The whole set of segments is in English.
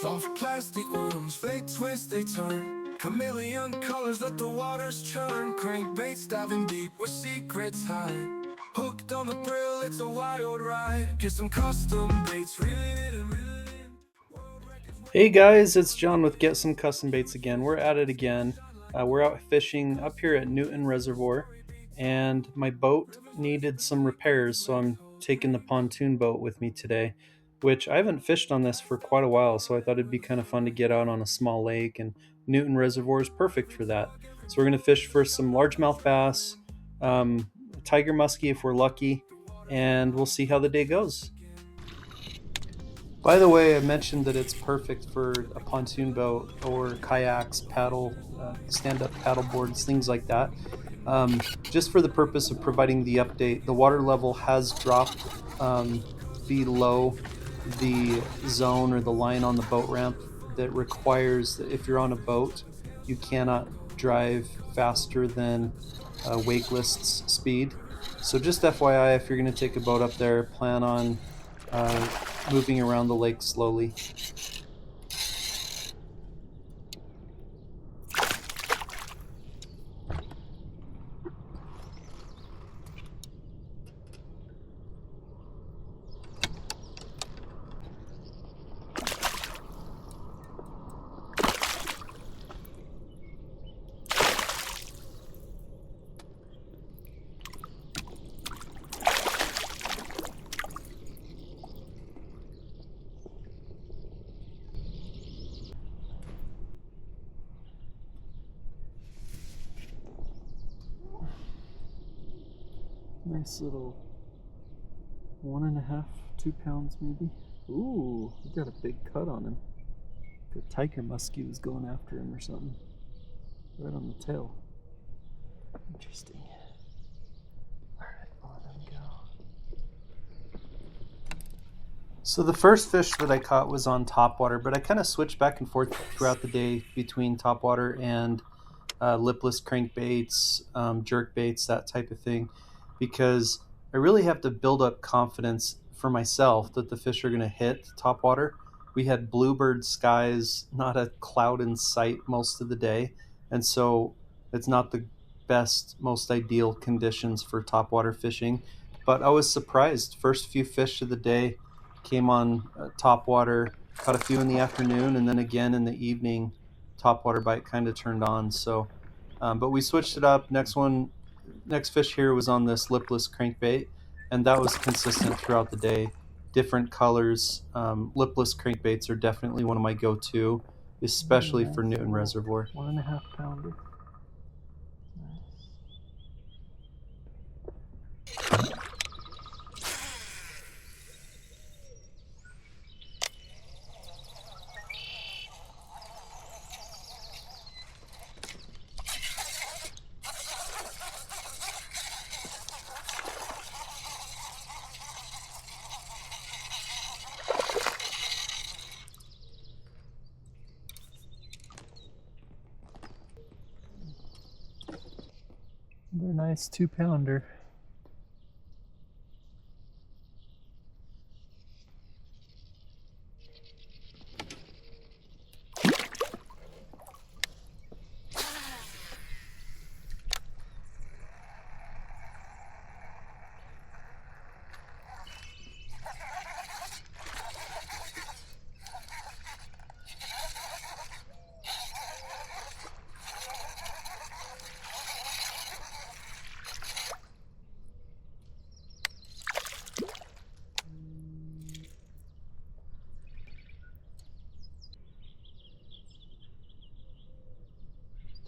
Soft plastic worms, they twist, they turn. Chameleon colors, let the waters churn. Crankbaits diving deep where secrets hide. Hooked on the thrill, it's a wild ride. Get some custom baits, reel it in, reel it in. Hey guys, it's John with Get Some Custom Baits again. We're at it again. We're out fishing up here at Newton Reservoir, and my boat needed some repairs, so I'm taking the pontoon boat with me today, which I haven't fished on this for quite a while, so I thought it'd be kind of fun to get out on a small lake, and Newton Reservoir is perfect for that. So we're going to fish for some largemouth bass, tiger muskie if we're lucky, and we'll see how the day goes. By the way, I mentioned that it's perfect for a pontoon boat or kayaks, stand-up paddle boards, things like that. Just for the purpose of providing the update, the water level has dropped below the zone or the line on the boat ramp that requires that if you're on a boat, you cannot drive faster than wake list's speed. So just FYI, if you're going to take a boat up there, plan on uh, moving around the lake slowly. Nice little 1.5, 2 pounds maybe. Ooh, he got a big cut on him. The tiger muskie was going after him or something. Right on the tail. Interesting. Alright, I'll let him go. So the first fish that I caught was on topwater, but I kind of switched back and forth throughout the day between topwater and lipless crankbaits, jerk baits, that type of thing, because I really have to build up confidence for myself that the fish are going to hit topwater. We had bluebird skies, not a cloud in sight most of the day, and so it's not the best, most ideal conditions for topwater fishing. But I was surprised. First few fish of the day came on topwater, caught a few in the afternoon, and then again in the evening, topwater bite kind of turned on. So, but we switched it up. Next fish here was on this lipless crankbait, and that was consistent throughout the day. Different colors. Lipless crankbaits are definitely one of my go-to, especially for Newton Reservoir. 1.5 pounder. They're nice 2-pounder.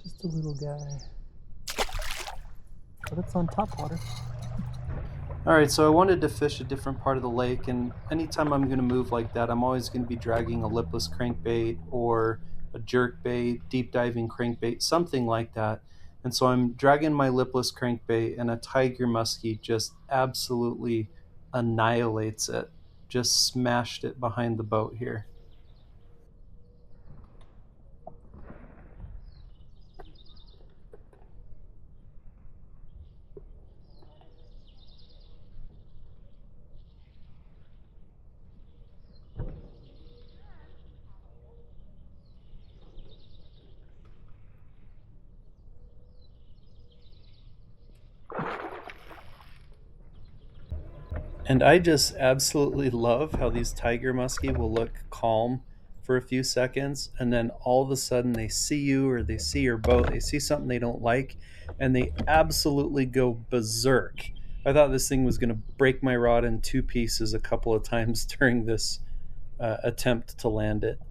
Just a little guy, but it's on topwater. Alright, so I wanted to fish a different part of the lake, and anytime I'm going to move like that, I'm always going to be dragging a lipless crankbait or a jerk bait, deep diving crankbait, something like that. And so I'm dragging my lipless crankbait, and a tiger muskie just absolutely annihilates it. Just smashed it behind the boat here. And I just absolutely love how these tiger muskie will look calm for a few seconds, and then all of a sudden they see you or they see your boat, they see something they don't like, and they absolutely go berserk. I thought this thing was going to break my rod in two pieces a couple of times during this attempt to land it.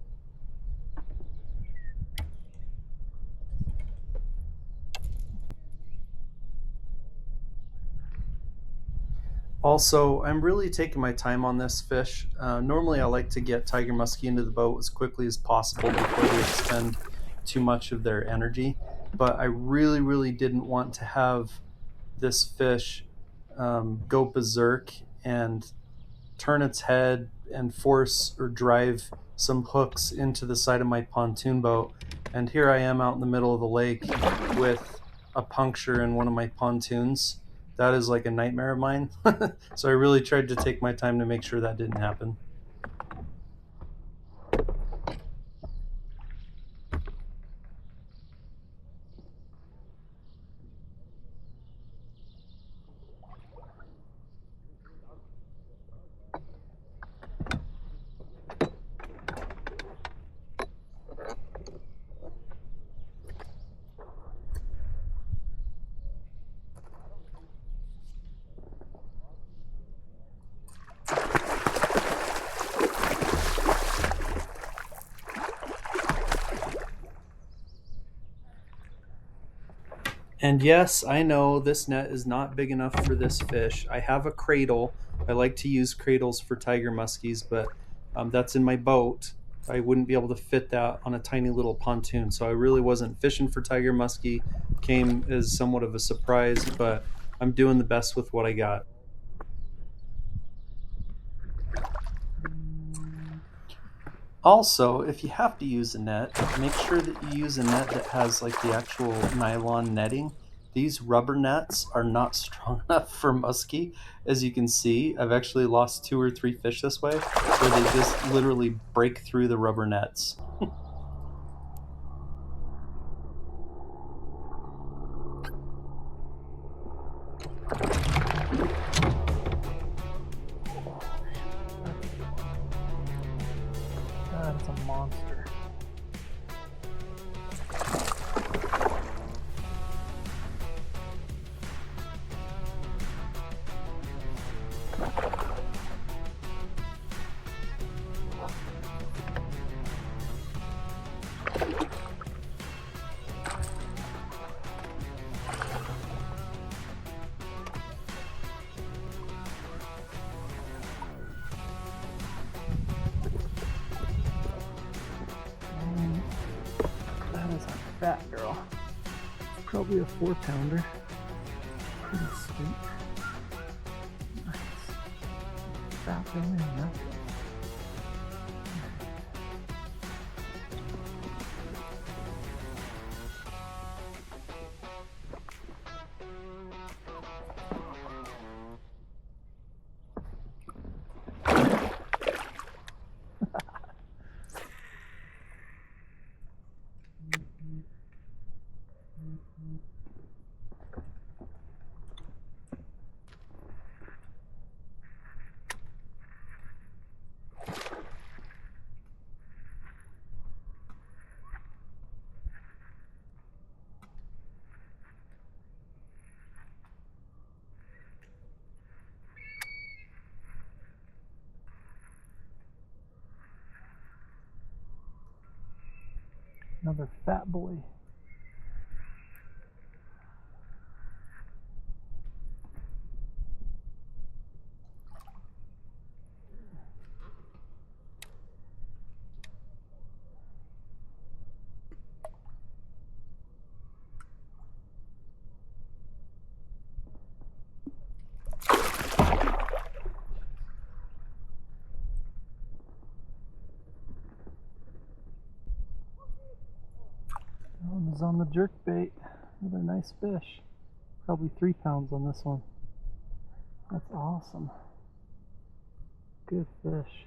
Also, I'm really taking my time on this fish. Normally, I like to get tiger muskie into the boat as quickly as possible before they expend too much of their energy. But I really, really didn't want to have this fish go berserk and turn its head and force or drive some hooks into the side of my pontoon boat. And here I am out in the middle of the lake with a puncture in one of my pontoons. That is like a nightmare of mine. So I really tried to take my time to make sure that didn't happen. And yes, I know this net is not big enough for this fish. I have a cradle. I like to use cradles for tiger muskies, but that's in my boat. I wouldn't be able to fit that on a tiny little pontoon. So I really wasn't fishing for tiger muskie. Came as somewhat of a surprise, but I'm doing the best with what I got. Also, if you have to use a net, make sure that you use a net that has like the actual nylon netting. These rubber nets are not strong enough for muskie. As you can see, I've actually lost 2 or 3 fish this way, where they just literally break through the rubber nets. That's a monster. That is a fat girl. Probably a 4-pounder. Pretty sweet. Nice. Fat belly on that. Another fat boy. One is on the jerk bait. Another nice fish. Probably 3 pounds on this one. That's awesome. Good fish.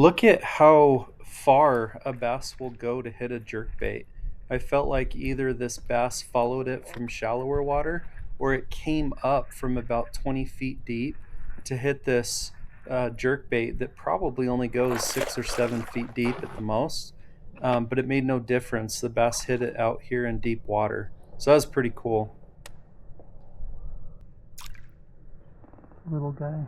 Look at how far a bass will go to hit a jerkbait. I felt like either this bass followed it from shallower water or it came up from about 20 feet deep to hit this jerkbait that probably only goes 6 or 7 feet deep at the most. But it made no difference. The bass hit it out here in deep water. So that was pretty cool. Little guy.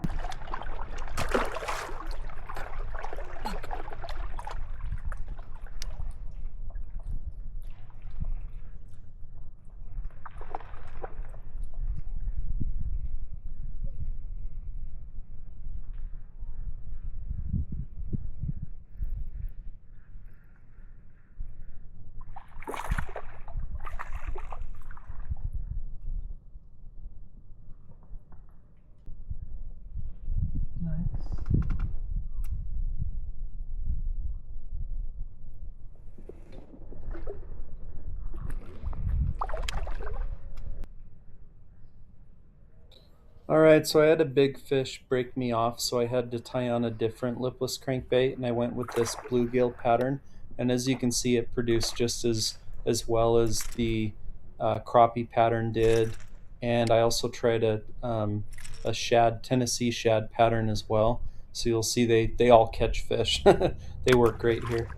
Alright, so I had a big fish break me off, so I had to tie on a different lipless crankbait, and I went with this bluegill pattern. And as you can see, it produced just as well as the crappie pattern did. And I also tried a shad, Tennessee shad pattern as well. So you'll see they all catch fish. They work great here.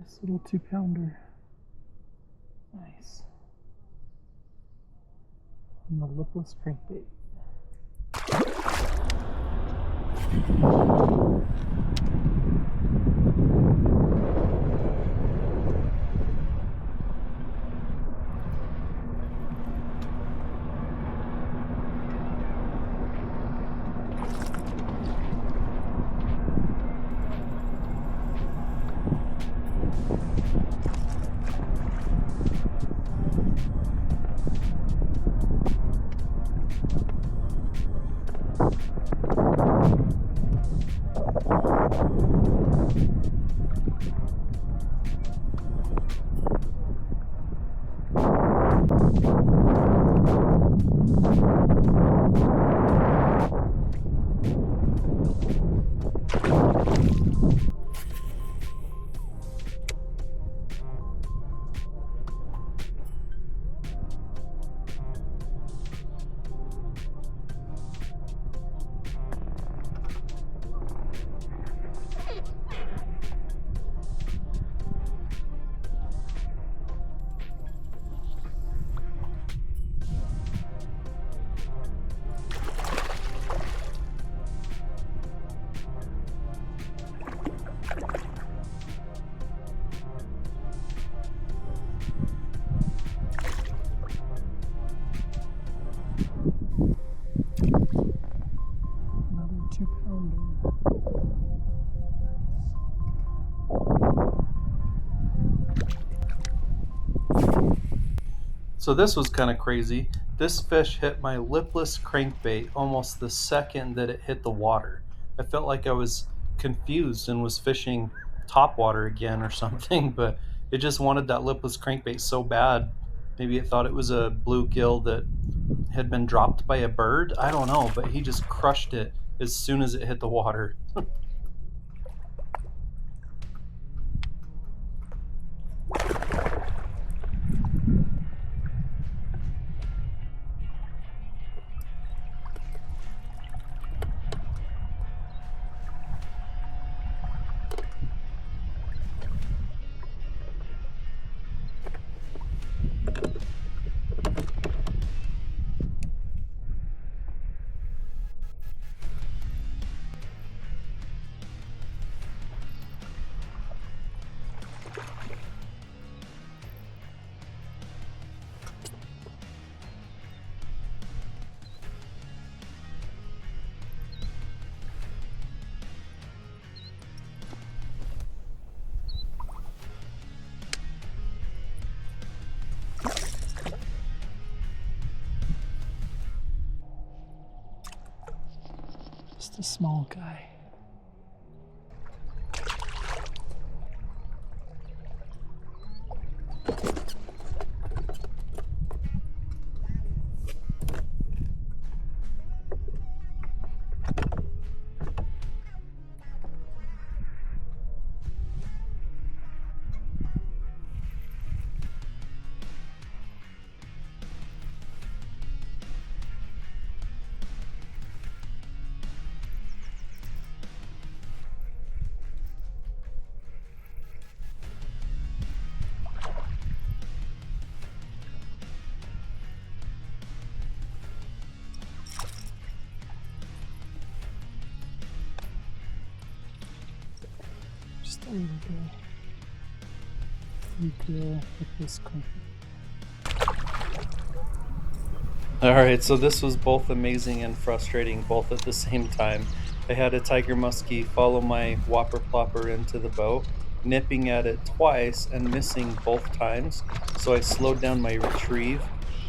This little 2-pounder. Nice. And the lipless crankbait. So this was kind of crazy. This fish hit my lipless crankbait almost the second that it hit the water. I felt like I was confused and was fishing topwater again or something, but it just wanted that lipless crankbait so bad. Maybe it thought it was a bluegill that had been dropped by a bird. I don't know, but he just crushed it as soon as it hit the water. a small guy. Just a little guy. Lipless crankbait. Alright, so this was both amazing and frustrating both at the same time. I had a tiger muskie follow my whopper plopper into the boat, nipping at it twice and missing both times. So I slowed down my retrieve,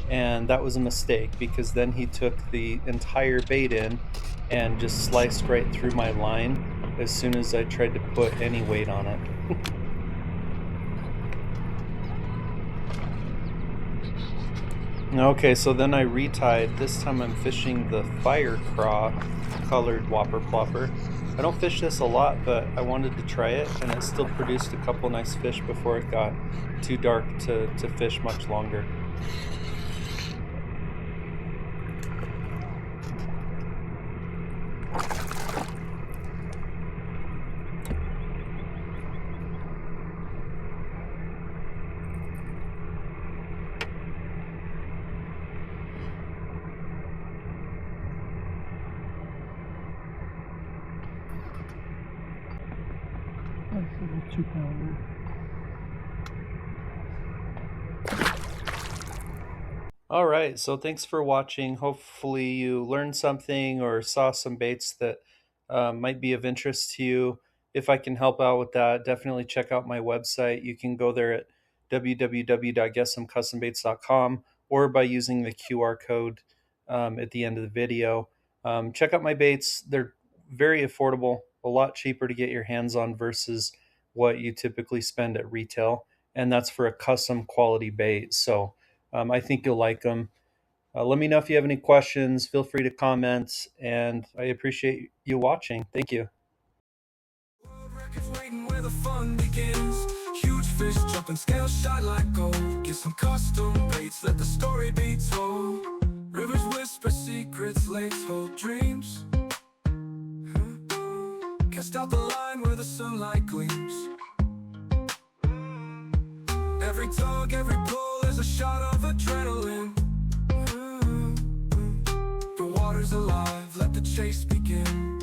and that was a mistake because then he took the entire bait in and just sliced right through my line as soon as I tried to put any weight on it. Okay, so then I retied. This time I'm fishing the fire craw colored whopper plopper. I don't fish this a lot, but I wanted to try it, and it still produced a couple nice fish before it got too dark to fish much longer. Nice little 2-pounder. All right, so thanks for watching. Hopefully you learned something or saw some baits that might be of interest to you. If I can help out with that, definitely check out my website. You can go there at www.getsomecustombaits.com or by using the QR code at the end of the video. Check out my baits. They're very affordable, a lot cheaper to get your hands on versus what you typically spend at retail. And that's for a custom quality bait. So I think you'll like them. Let me know if you have any questions. Feel free to comment, and I appreciate you watching. Thank you. World records waiting where the fun begins. Huge fish jumping, scale shot like gold. Get some custom baits, let the story be told. Rivers whisper secrets, lakes hold dreams. Cast out the line where the sunlight gleams. Every tug, every pull is a shot of adrenaline. The water's alive, let the chase begin.